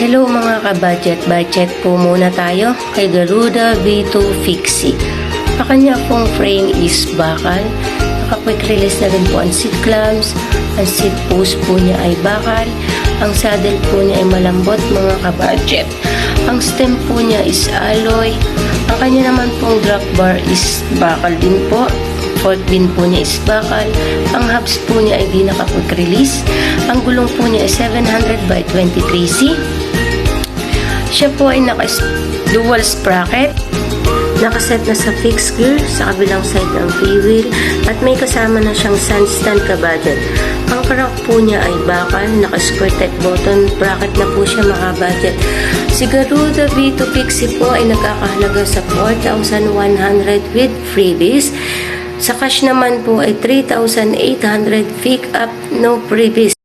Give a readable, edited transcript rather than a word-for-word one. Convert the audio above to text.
Hello mga ka-budget po muna tayo kay Garuda V2 Fixie. Ang kanya pong frame is bakal. Naka-quick release na rin po ang seat clamps. Ang seat post po niya ay bakal. Ang saddle po niya ay malambot mga ka-budget. Ang stem po niya is alloy. Ang kanya naman pong drag bar is bakal din po. Fork pin po niya is bakal. Ang hubs po niya ay di naka-quick release. Ang gulong po niya ay 700 by 23C. Siya po ay naka-dual sprocket. Nakaset na sa fixed gear sa kabilang side ng freewheel at may kasama na siyang sandstand ka-budget. Ang crank po niya ay bakal, naka-square type button, bracket na po siya mga-budget. Si Garuda V2 Fixie po ay nagkakahalaga sa 4,100 with freebies. Sa cash naman po ay 3,800 pick up, no freebies.